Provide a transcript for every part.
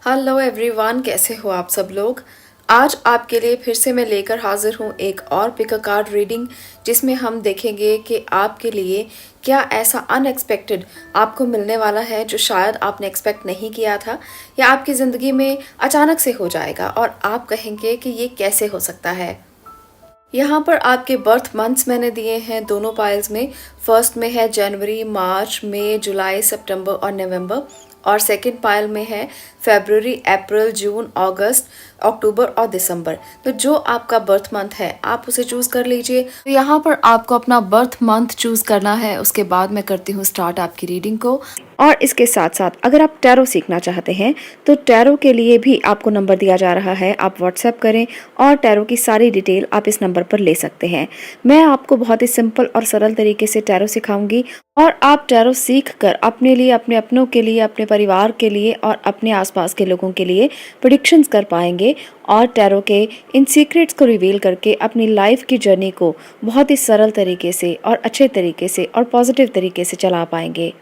Hello everyone, कैसे हो आप सब लोग। आज आपके लिए फिर से मैं लेकर हाजिर हूँ एक और पिक अ कार्ड रीडिंग, जिसमें हम देखेंगे कि आपके लिए क्या ऐसा अनएक्सपेक्टेड आपको मिलने वाला है जो शायद आपने एक्सपेक्ट नहीं किया था, या आपकी ज़िंदगी में अचानक से हो जाएगा और आप कहेंगे कि ये कैसे हो सकता है। यहाँ पर आपके बर्थ मंथ्स मैंने दिए हैं दोनों पाइल्स में। फर्स्ट में है जनवरी, मार्च, मई, जुलाई, सितंबर और नवंबर, और सेकंड पाइल में है फरवरी, अप्रैल, जून, अगस्त, अक्टूबर और दिसंबर। तो जो आपका बर्थ मंथ है आप उसे चूज कर लीजिए। तो यहाँ पर आपको अपना बर्थ मंथ चूज करना है, उसके बाद मैं करती हूँ स्टार्ट आपकी रीडिंग को। और इसके साथ साथ अगर आप टैरो सीखना चाहते हैं तो टैरो के लिए भी आपको नंबर दिया जा रहा है, आप व्हाट्सएप करें और टैरो की सारी डिटेल आप इस नंबर पर ले सकते हैं। मैं आपको बहुत ही सिंपल और सरल तरीके से टैरो सिखाऊंगी और आप टैरो सीख कर अपने लिए, अपने अपनों के लिए, अपने परिवार के लिए और अपने आसपास के लोगों के लिए प्रेडिक्शंस कर पाएंगे और टैरो के इन सीक्रेट्स को रिवील करके अपनी लाइफ की जर्नी को बहुत ही सरल तरीके से और अच्छे तरीके से और पॉजिटिव तरीके से चला पाएंगे।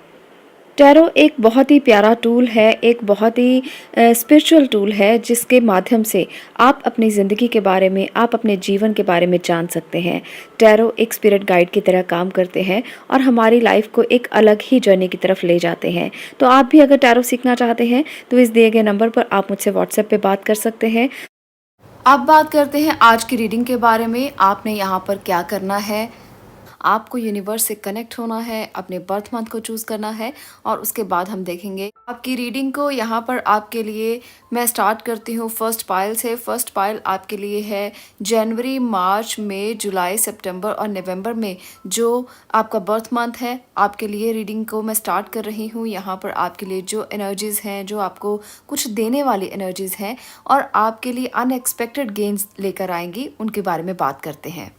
टैरो एक बहुत ही प्यारा टूल है, एक बहुत ही स्पिरिचुअल टूल है, जिसके माध्यम से आप अपनी ज़िंदगी के बारे में, आप अपने जीवन के बारे में जान सकते हैं। टैरो एक स्पिरिट गाइड की तरह काम करते हैं और हमारी लाइफ को एक अलग ही जर्नी की तरफ ले जाते हैं। तो आप भी अगर टैरो सीखना चाहते हैं तो इस दिए गए नंबर पर आप मुझसे व्हाट्सएप पे बात कर सकते हैं। अब बात करते हैं आज की रीडिंग के बारे में। आपने यहाँ पर क्या करना है, आपको यूनिवर्स से कनेक्ट होना है, अपने बर्थ मंथ को चूज़ करना है और उसके बाद हम देखेंगे आपकी रीडिंग को। यहाँ पर आपके लिए मैं स्टार्ट करती हूँ फर्स्ट पाइल से। फर्स्ट पाइल आपके लिए है जनवरी, मार्च, मई, जुलाई, सितंबर और नवंबर में जो आपका बर्थ मंथ है। आपके लिए रीडिंग को मैं स्टार्ट कर रही हूँ। यहाँ पर आपके लिए जो एनर्जीज़ हैं, जो आपको कुछ देने वाली एनर्जीज़ हैं और आपके लिए अनएक्सपेक्टेड गेन्स लेकर आएंगी, उनके बारे में बात करते हैं।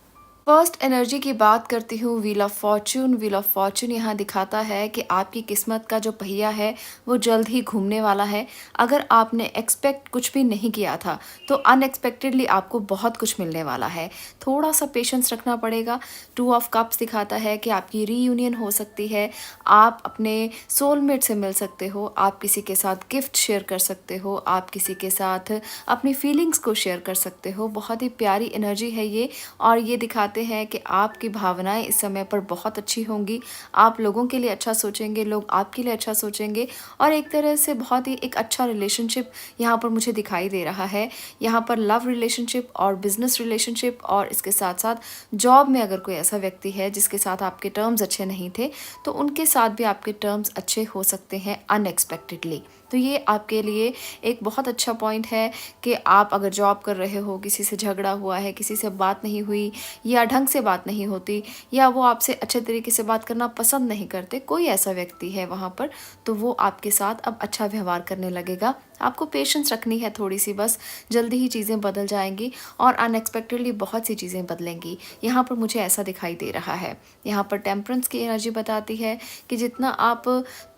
फर्स्ट एनर्जी की बात करती हूँ, wheel of Fortune. Wheel of Fortune यहाँ दिखाता है कि आपकी किस्मत का जो पहिया है वो जल्द ही घूमने वाला है। अगर आपने एक्सपेक्ट कुछ भी नहीं किया था तो अनएक्सपेक्टेडली आपको बहुत कुछ मिलने वाला है। थोड़ा सा पेशेंस रखना पड़ेगा। टू ऑफ कप्स दिखाता है कि आपकी रीयूनियन हो सकती है, आप अपने सोलमेट से मिल सकते हो, आप किसी के साथ गिफ्ट शेयर कर सकते हो, आप किसी के साथ अपनी फीलिंग्स को शेयर कर सकते हो। बहुत ही प्यारी एनर्जी है ये, और ये दिखाते हैं कि आपकी भावनाएं इस समय पर बहुत अच्छी होंगी। आप लोगों के लिए अच्छा सोचेंगे, लोग आपके लिए अच्छा सोचेंगे और एक तरह से बहुत ही एक अच्छा रिलेशनशिप यहाँ पर मुझे दिखाई दे रहा है। यहाँ पर लव रिलेशनशिप और बिजनेस रिलेशनशिप, और इसके साथ साथ जॉब में अगर कोई ऐसा व्यक्ति है जिसके साथ आपके टर्म्स अच्छे नहीं थे तो उनके साथ भी आपके टर्म्स अच्छे हो सकते हैं अनएक्सपेक्टेडली। तो ये आपके लिए एक बहुत अच्छा पॉइंट है कि आप अगर जॉब कर रहे हो, किसी से झगड़ा हुआ है, किसी से बात नहीं हुई या ढंग से बात नहीं होती, या वो आपसे अच्छे तरीके से बात करना पसंद नहीं करते, कोई ऐसा व्यक्ति है वहाँ पर, तो वो आपके साथ अब अच्छा व्यवहार करने लगेगा। आपको पेशेंस रखनी है थोड़ी सी बस, जल्दी ही चीज़ें बदल जाएंगी और अनएक्सपेक्टेडली बहुत सी चीज़ें बदलेंगी। यहाँ पर मुझे ऐसा दिखाई दे रहा है। यहाँ पर टेम्परेंस की एनर्जी बताती है कि जितना आप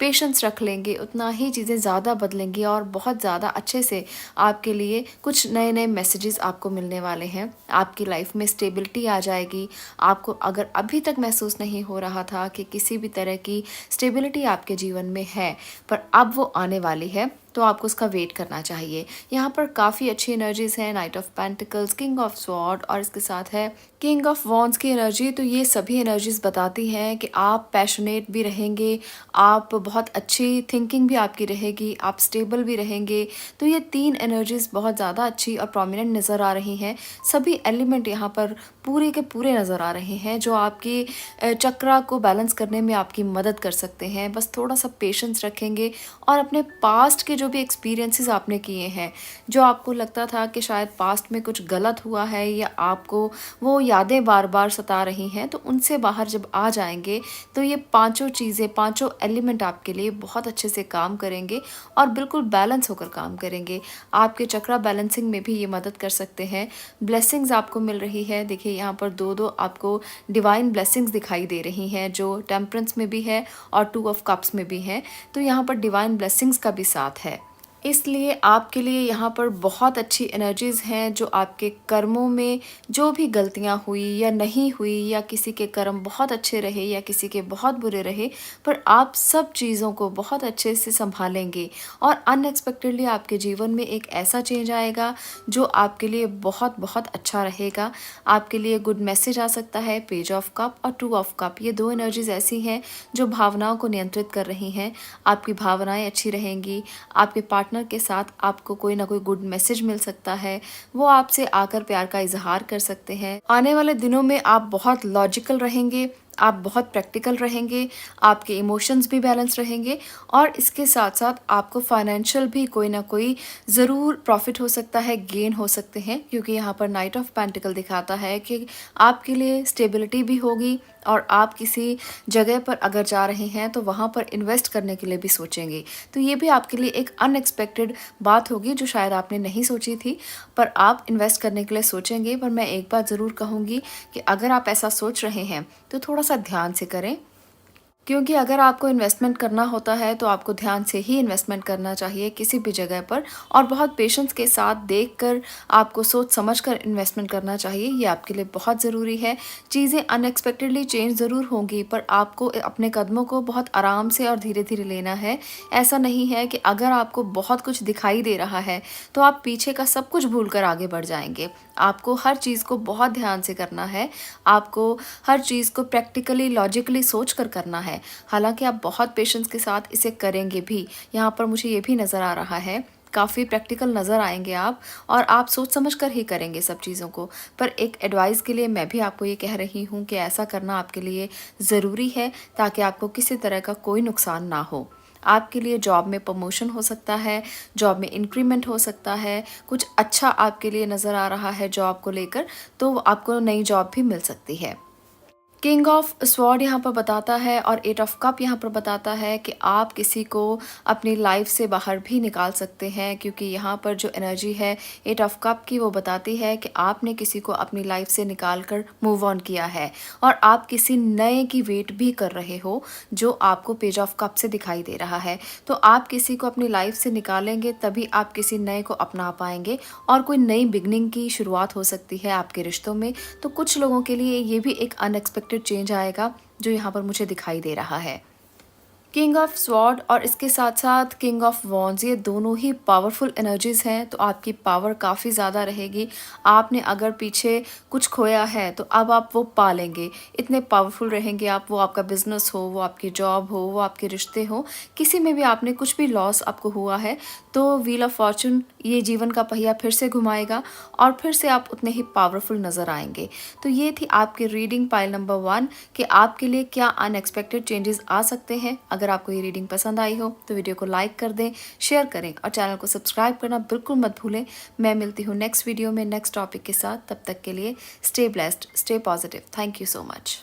पेशेंस रख लेंगे उतना ही चीज़ें ज़्यादा बदलेंगी और बहुत ज़्यादा अच्छे से आपके लिए कुछ नए नए मैसेजेस आपको मिलने वाले हैं। आपकी लाइफ में स्टेबिलिटी आ जाएगी। आपको अगर अभी तक महसूस नहीं हो रहा था कि किसी भी तरह की स्टेबिलिटी आपके जीवन में है, पर अब वो आने वाली है, तो आपको उसका वेट करना चाहिए। यहाँ पर काफ़ी अच्छी एनर्जीज हैं, night of pentacles, king of sword और इसके साथ है किंग ऑफ वॉन्ड्स की एनर्जी। तो ये सभी एनर्जीज बताती हैं कि आप पैशनेट भी रहेंगे, आप बहुत अच्छी थिंकिंग भी आपकी रहेगी, आप स्टेबल भी रहेंगे। तो ये तीन एनर्जीज बहुत ज़्यादा अच्छी और प्रोमिनेंट नज़र आ रही हैं। सभी एलिमेंट यहाँ पर पूरे के पूरे नज़र आ रहे हैं जो आपकी चक्रा को बैलेंस करने में आपकी मदद कर सकते हैं। बस थोड़ा सा पेशेंस रखेंगे और अपने पास्ट के जो भी एक्सपीरियंसेस आपने किए हैं, जो आपको लगता था कि शायद पास्ट में कुछ गलत हुआ है या आपको वो यादें बार बार सता रही हैं, तो उनसे बाहर जब आ जाएंगे तो ये पांचों चीज़ें, पांचों एलिमेंट आपके लिए बहुत अच्छे से काम करेंगे और बिल्कुल बैलेंस होकर काम करेंगे। आपके चक्रा बैलेंसिंग में भी ये मदद कर सकते हैं। ब्लेसिंग्स आपको मिल रही है। देखिए यहाँ पर दो दो आपको डिवाइन ब्लेसिंग्स दिखाई दे रही हैं जो टेम्परेंस में भी है और टू ऑफ कप्स में भी है। तो यहाँ पर डिवाइन ब्लेसिंग्स का भी साथ है। इसलिए आपके लिए यहाँ पर बहुत अच्छी एनर्जीज़ हैं जो आपके कर्मों में जो भी गलतियाँ हुई या नहीं हुई या किसी के कर्म बहुत अच्छे रहे या किसी के बहुत बुरे रहे, पर आप सब चीज़ों को बहुत अच्छे से संभालेंगे और अनएक्सपेक्टेडली आपके जीवन में एक ऐसा चेंज आएगा जो आपके लिए बहुत बहुत अच्छा रहेगा। आपके लिए गुड मैसेज आ सकता है। पेज ऑफ कप और टू ऑफ कप, ये दो एनर्जीज ऐसी हैं जो भावनाओं को नियंत्रित कर रही हैं। आपकी भावनाएं अच्छी रहेंगी। आपके पार्टनर के साथ आपको कोई ना कोई गुड मैसेज मिल सकता है। वो आपसे आकर प्यार का इजहार कर सकते हैं। आने वाले दिनों में आप बहुत लॉजिकल रहेंगे, आप बहुत प्रैक्टिकल रहेंगे, आपके इमोशंस भी बैलेंस रहेंगे और इसके साथ साथ आपको फाइनेंशियल भी कोई ना कोई ज़रूर प्रॉफिट हो सकता है, गेन हो सकते हैं, क्योंकि यहाँ पर नाइट ऑफ पेंटिकल दिखाता है कि आपके लिए स्टेबिलिटी भी होगी और आप किसी जगह पर अगर जा रहे हैं तो वहाँ पर इन्वेस्ट करने के लिए भी सोचेंगे। तो ये भी आपके लिए एक अनएक्सपेक्टेड बात होगी जो शायद आपने नहीं सोची थी, पर आप इन्वेस्ट करने के लिए सोचेंगे। पर मैं एक बात ज़रूर कहूँगी कि अगर आप ऐसा सोच रहे हैं तो थोड़ा सा ध्यान से करें, क्योंकि अगर आपको इन्वेस्टमेंट करना होता है तो आपको ध्यान से ही इन्वेस्टमेंट करना चाहिए किसी भी जगह पर, और बहुत पेशेंस के साथ देखकर आपको सोच समझकर इन्वेस्टमेंट करना चाहिए। ये आपके लिए बहुत ज़रूरी है। चीज़ें अनएक्सपेक्टेडली चेंज ज़रूर होंगी, पर आपको अपने कदमों को बहुत आराम से और धीरे धीरे लेना है। ऐसा नहीं है कि अगर आपको बहुत कुछ दिखाई दे रहा है तो आप पीछे का सब कुछ भूल कर आगे बढ़ जाएंगे। आपको हर चीज़ को बहुत ध्यान से करना है। आपको हर चीज़ को प्रैक्टिकली लॉजिकली सोच कर करना है। हालांकि आप बहुत पेशेंस के साथ इसे करेंगे भी। यहाँ पर मुझे ये भी नज़र आ रहा है, काफ़ी प्रैक्टिकल नज़र आएंगे आप, और आप सोच समझ कर ही करेंगे सब चीज़ों को। पर एक एडवाइस के लिए मैं भी आपको ये कह रही हूँ कि ऐसा करना आपके लिए ज़रूरी है ताकि आपको किसी तरह का कोई नुकसान ना हो। आपके लिए जॉब में प्रमोशन हो सकता है, जॉब में इंक्रीमेंट हो सकता है, कुछ अच्छा आपके लिए नज़र आ रहा है जॉब को लेकर, तो आपको नई जॉब भी मिल सकती है। किंग ऑफ स्वॉर्ड यहाँ पर बताता है और एट ऑफ कप यहाँ पर बताता है कि आप किसी को अपनी लाइफ से बाहर भी निकाल सकते हैं, क्योंकि यहाँ पर जो एनर्जी है एट ऑफ कप की वो बताती है कि आपने किसी को अपनी लाइफ से निकाल कर मूव ऑन किया है और आप किसी नए की वेट भी कर रहे हो, जो आपको पेज ऑफ कप से दिखाई दे रहा है। तो आप किसी को अपनी लाइफ से निकालेंगे तभी आप किसी नए को अपना पाएंगे और कोई नई बिगनिंग की शुरुआत हो सकती है आपके रिश्तों में। तो कुछ लोगों के लिए ये भी एक अनएक्सपेक्टेड चेंज आएगा जो यहाँ पर मुझे दिखाई दे रहा है। किंग ऑफ स्वॉर्ड और इसके साथ साथ किंग ऑफ वॉन्ड्स, ये दोनों ही पावरफुल एनर्जीज हैं, तो आपकी पावर काफ़ी ज़्यादा रहेगी। आपने अगर पीछे कुछ खोया है तो अब आप वो पा लेंगे। इतने पावरफुल रहेंगे आप, वो आपका बिजनेस हो, वो आपकी जॉब हो, वो आपके रिश्ते हो, किसी में भी आपने कुछ भी लॉस आपको हुआ है तो व्हील ऑफ फॉर्चून ये जीवन का पहिया फिर से घुमाएगा और फिर से आप उतने ही पावरफुल नज़र आएंगे। तो ये थी आपकी रीडिंग पाइल नंबर 1 कि आपके लिए क्या अनएक्सपेक्टेड चेंजेस आ सकते हैं। अगर आपको ये रीडिंग पसंद आई हो तो वीडियो को लाइक कर दें, शेयर करें और चैनल को सब्सक्राइब करना बिल्कुल मत भूलें। मैं मिलती हूँ नेक्स्ट वीडियो में नेक्स्ट टॉपिक के साथ। तब तक के लिए stay blessed, stay positive. Thank you so much.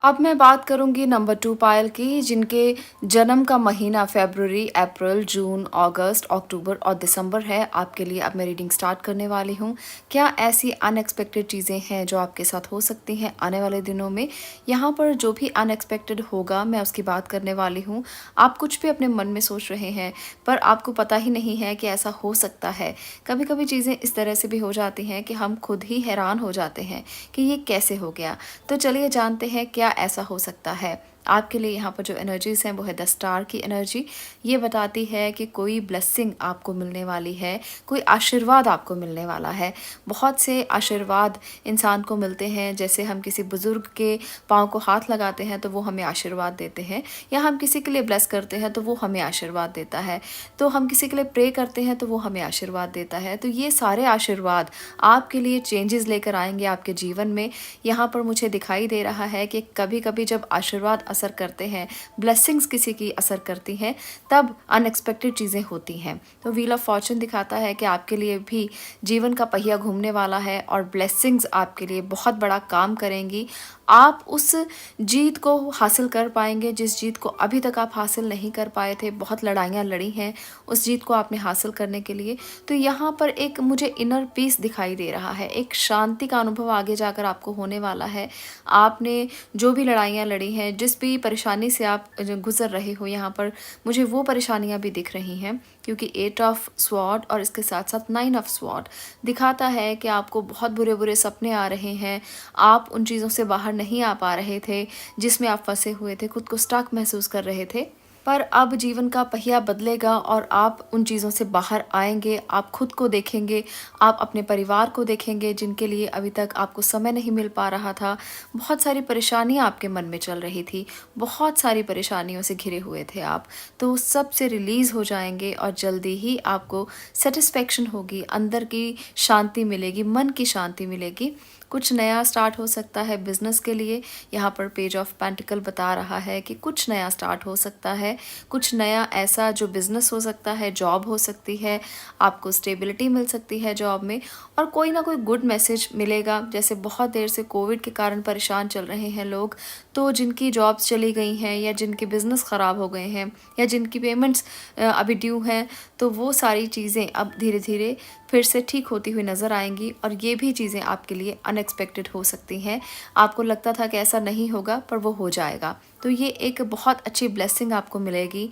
अब मैं बात करूंगी नंबर 2 पायल की, जिनके जन्म का महीना फरवरी, अप्रैल, जून, अगस्त, अक्टूबर और दिसंबर है। आपके लिए अब मैं रीडिंग स्टार्ट करने वाली हूं। क्या ऐसी अनएक्सपेक्टेड चीज़ें हैं जो आपके साथ हो सकती हैं आने वाले दिनों में? यहाँ पर जो भी अनएक्सपेक्टेड होगा मैं उसकी बात करने वाली हूँ। आप कुछ भी अपने मन में सोच रहे हैं पर आपको पता ही नहीं है कि ऐसा हो सकता है। कभी कभी चीज़ें इस तरह से भी हो जाती हैं कि हम खुद ही हैरान हो जाते हैं कि ये कैसे हो गया। तो चलिए जानते हैं क्या ऐसा हो सकता है। आपके लिए यहाँ पर जो एनर्जीज हैं वो है द स्टार की एनर्जी। ये बताती है कि कोई ब्लेसिंग आपको मिलने वाली है, कोई आशीर्वाद आपको मिलने वाला है। बहुत से आशीर्वाद इंसान को मिलते हैं, जैसे हम किसी बुजुर्ग के पाँव को हाथ लगाते हैं तो वो हमें आशीर्वाद देते हैं, या हम किसी के लिए ब्लेस करते हैं तो वो हमें आशीर्वाद देता है, तो हम किसी के लिए प्रे करते हैं तो वो हमें आशीर्वाद देता है। तो ये सारे आशीर्वाद आपके लिए चेंजेस लेकर आएंगे आपके जीवन में। यहाँ पर मुझे दिखाई दे रहा है कि कभी कभी जब आशीर्वाद असर करते हैं, ब्लेसिंग्स किसी की असर करती हैं, तब अनएक्सपेक्टेड चीज़ें होती हैं। तो व्हील ऑफ फॉर्चून दिखाता है कि आपके लिए भी जीवन का पहिया घूमने वाला है और ब्लेसिंग्स आपके लिए बहुत बड़ा काम करेंगी। आप उस जीत को हासिल कर पाएंगे जिस जीत को अभी तक आप हासिल नहीं कर पाए थे। बहुत लड़ाइयाँ लड़ी हैं उस जीत को आपने हासिल करने के लिए। तो यहाँ पर एक मुझे इनर पीस दिखाई दे रहा है, एक शांति का अनुभव आगे जाकर आपको होने वाला है। आपने जो भी लड़ाइयाँ लड़ी हैं, जिस भी परेशानी से आप जो गुज़र रहे हो, यहाँ पर मुझे वो परेशानियाँ भी दिख रही हैं, क्योंकि 8 ऑफ स्वॉर्ड और इसके साथ-साथ 9 ऑफ स्वॉर्ड दिखाता है कि आपको बहुत बुरे-बुरे सपने आ रहे हैं। आप उन चीज़ों से बाहर नहीं आ पा रहे थे, जिसमें आप फँसे हुए थे, खुद को स्टक महसूस कर रहे थे। पर अब जीवन का पहिया बदलेगा और आप उन चीज़ों से बाहर आएँगे, आप खुद को देखेंगे, आप अपने परिवार को देखेंगे जिनके लिए अभी तक आपको समय नहीं मिल पा रहा था। बहुत सारी परेशानियाँ आपके मन में चल रही थी, बहुत सारी परेशानियों से घिरे हुए थे आप। तो उस सब से रिलीज़ हो जाएँगे और जल्दी ही आपको सैटिस्फैक्शन होगी, अंदर की शांति मिलेगी, मन की शांति मिलेगी। कुछ नया स्टार्ट हो सकता है बिज़नेस के लिए। यहाँ पर पेज ऑफ पेंटिकल बता रहा है कि कुछ नया स्टार्ट हो सकता है, कुछ नया ऐसा जो बिज़नेस हो सकता है, जॉब हो सकती है, आपको स्टेबिलिटी मिल सकती है जॉब में और कोई ना कोई गुड मैसेज मिलेगा। जैसे बहुत देर से कोविड के कारण परेशान चल रहे हैं लोग, तो जिनकी जॉब्स चली गई हैं या जिनके बिज़नेस ख़राब हो गए हैं या जिनकी पेमेंट्स अभी ड्यू हैं, तो वो सारी चीज़ें अब धीरे-धीरे फिर से ठीक होती हुई नज़र आएँगी और ये भी चीज़ें आपके लिए अनएक्सपेक्टेड हो सकती हैं। आपको लगता था कि ऐसा नहीं होगा, पर वो हो जाएगा। तो ये एक बहुत अच्छी ब्लेसिंग आपको मिलेगी।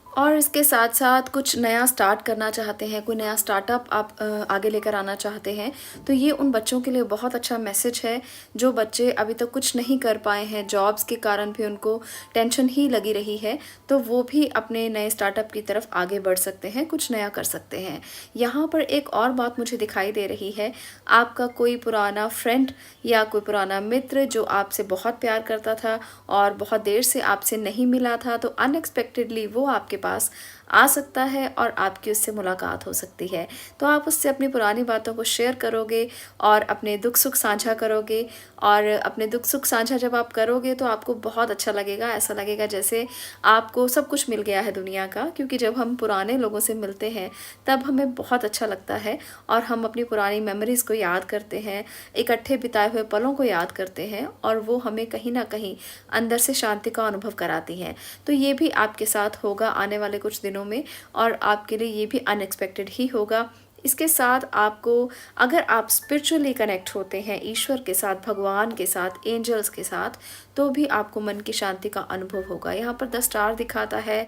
और इसके साथ-साथ कुछ नया स्टार्ट करना चाहते हैं, कोई नया स्टार्टअप आप आगे लेकर आना चाहते हैं, तो ये उन बच्चों के लिए बहुत अच्छा मैसेज है, जो बच्चे अभी तक कुछ नहीं कर पाए हैं, जॉब्स के कारण भी उनको टेंशन ही लगी रही है, तो वो भी अपने नए स्टार्टअप की तरफ आगे बढ़ सकते हैं, कुछ नया कर सकते हैं। यहाँ पर एक और बात मुझे दिखाई दे रही है, आपका कोई पुराना फ्रेंड या कोई पुराना मित्र जो आपसे बहुत प्यार करता था और बहुत देर से आपसे नहीं मिला था, तो अनएक्सपेक्टेडली वो आपके पास आ सकता है और आपकी उससे मुलाकात हो सकती है। तो आप उससे अपनी पुरानी बातों को शेयर करोगे और अपने दुख सुख साझा करोगे और अपने दुख सुख साझा जब आप करोगे तो आपको बहुत अच्छा लगेगा। ऐसा लगेगा जैसे आपको सब कुछ मिल गया है दुनिया का, क्योंकि जब हम पुराने लोगों से मिलते हैं तब हमें बहुत अच्छा लगता है और हम अपनी पुरानी मेमोरीज़ को याद करते हैं, इकट्ठे बिताए हुए पलों को याद करते हैं और वो हमें कहीं न कहीं अंदर से शांति का अनुभव कराती हैं। तो ये भी आपके साथ होगा आने वाले कुछ दिनों में और आपके लिए ये भी अनएक्सपेक्टेड ही होगा। इसके साथ आपको, अगर आप स्पिरिचुअली कनेक्ट होते हैं ईश्वर के साथ, भगवान के साथ, एंजल्स के साथ, तो भी आपको मन की शांति का अनुभव होगा। यहाँ पर 10 स्टार दिखाता है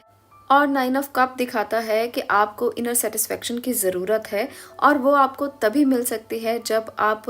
और 9 ऑफ कप दिखाता है कि आपको इनर सेटिस्फेक्शन की ज़रूरत है और वो आपको तभी मिल सकती है जब आप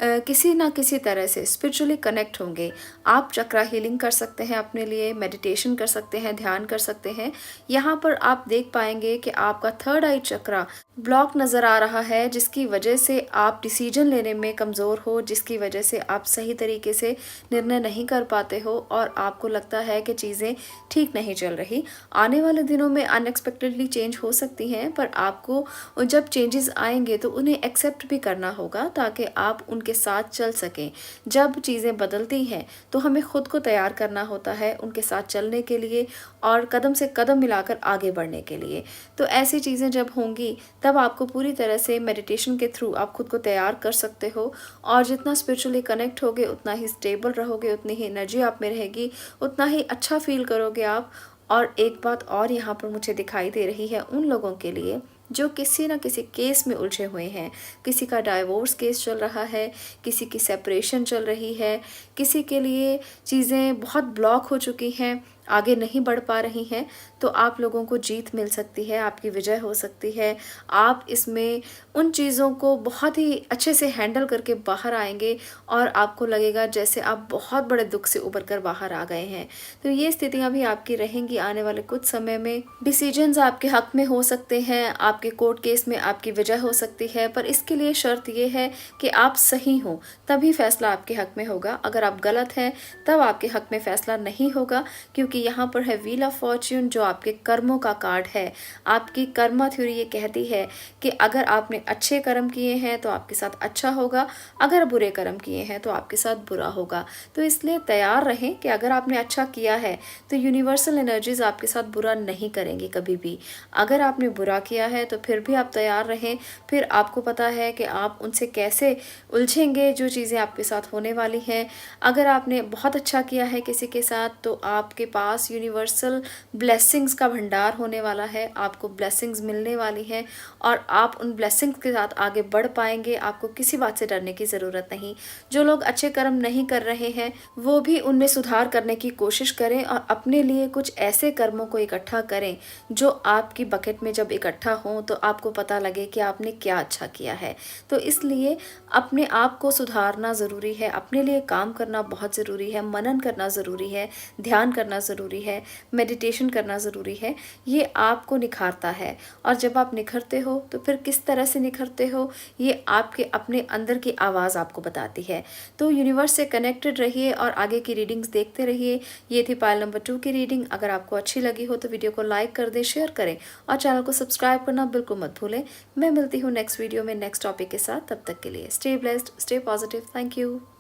किसी ना किसी तरह से स्पिरिचुअली कनेक्ट होंगे। आप चक्रा हीलिंग कर सकते हैं अपने लिए, मेडिटेशन कर सकते हैं, ध्यान कर सकते हैं। यहाँ पर आप देख पाएंगे कि आपका थर्ड आई चक्रा ब्लॉक नज़र आ रहा है, जिसकी वजह से आप डिसीजन लेने में कमज़ोर हो, जिसकी वजह से आप सही तरीके से निर्णय नहीं कर पाते हो और आपको लगता है कि चीज़ें ठीक नहीं चल रही। आने वाले दिनों में अनएक्सपेक्टेडली चेंज हो सकती हैं, पर आपको जब चेंजेस आएंगे तो उन्हें एक्सेप्ट भी करना होगा ताकि आप उनके साथ चल सकें। जब चीज़ें बदलती हैं तो हमें खुद को तैयार करना होता है उनके साथ चलने के लिए और कदम से कदम मिलाकर आगे बढ़ने के लिए। तो ऐसी चीज़ें जब होंगी तब आपको पूरी तरह से मेडिटेशन के थ्रू आप खुद को तैयार कर सकते हो और जितना स्पिरिचुअली कनेक्ट होगे उतना ही स्टेबल रहोगे, उतनी ही एनर्जी आप में रहेगी, उतना ही अच्छा फील करोगे आप। और एक बात और यहाँ पर मुझे दिखाई दे रही है उन लोगों के लिए जो किसी न किसी केस में उलझे हुए हैं। किसी का डाइवोर्स केस चल रहा है, किसी की सेपरेशन चल रही है, किसी के लिए चीज़ें बहुत ब्लॉक हो चुकी हैं, आगे नहीं बढ़ पा रही हैं, तो आप लोगों को जीत मिल सकती है, आपकी विजय हो सकती है। आप इसमें उन चीज़ों को बहुत ही अच्छे से हैंडल करके बाहर आएंगे और आपको लगेगा जैसे आप बहुत बड़े दुख से उबर कर बाहर आ गए हैं। तो ये स्थितियाँ भी आपकी रहेंगी आने वाले कुछ समय में। डिसीजंस आपके हक में हो सकते हैं, आपके कोर्ट केस में आपकी विजय हो सकती है, पर इसके लिए शर्त ये है कि आप सही हो, तभी फैसला आपके हक में होगा। अगर आप गलत हैं तब आपके हक में फैसला नहीं होगा, क्योंकि यहाँ पर है व्हील ऑफ फॉर्च्यून जो आपके कर्मों का कार्ड है। आपकी कर्मा थ्योरी ये कहती है कि अगर आपने अच्छे कर्म किए हैं तो आपके साथ अच्छा होगा, अगर बुरे कर्म किए हैं तो आपके साथ बुरा होगा। तो इसलिए तैयार रहें कि अगर आपने अच्छा किया है तो यूनिवर्सल एनर्जीज आपके साथ बुरा नहीं करेंगी कभी भी। अगर आपने बुरा किया है तो फिर भी आप तैयार रहें, फिर आपको पता है कि आप उनसे कैसे उलझेंगे जो चीज़ें आपके साथ होने वाली हैं। अगर आपने बहुत अच्छा किया है किसी के साथ तो आपके पास पास यूनिवर्सल ब्लेसिंग्स का भंडार होने वाला है, आपको ब्लेसिंग्स मिलने वाली हैं और आप उन ब्लेसिंग्स के साथ आगे बढ़ पाएंगे। आपको किसी बात से डरने की ज़रूरत नहीं। जो लोग अच्छे कर्म नहीं कर रहे हैं वो भी उनमें सुधार करने की कोशिश करें और अपने लिए कुछ ऐसे कर्मों को इकट्ठा करें जो आपकी बकेट में जब इकट्ठा हो तो आपको पता लगे कि आपने क्या अच्छा किया है। तो इसलिए अपने आप को सुधारना ज़रूरी है, अपने लिए काम करना बहुत ज़रूरी है, मनन करना ज़रूरी है, ध्यान करना ज़रूरी है, मेडिटेशन करना ज़रूरी है। ये आपको निखारता है और जब आप निखरते हो तो फिर किस तरह से निखरते हो ये आपके अपने अंदर की आवाज़ आपको बताती है। तो यूनिवर्स से कनेक्टेड रहिए और आगे की रीडिंग्स देखते रहिए। ये थी पाइल नंबर 2 की रीडिंग। अगर आपको अच्छी लगी हो तो वीडियो को लाइक कर दें, शेयर करें और चैनल को सब्सक्राइब करना बिल्कुल मत भूलें। मैं मिलती हूँ नेक्स्ट वीडियो में नेक्स्ट टॉपिक के साथ। तब तक के लिए stay blessed, stay positive. Thank you.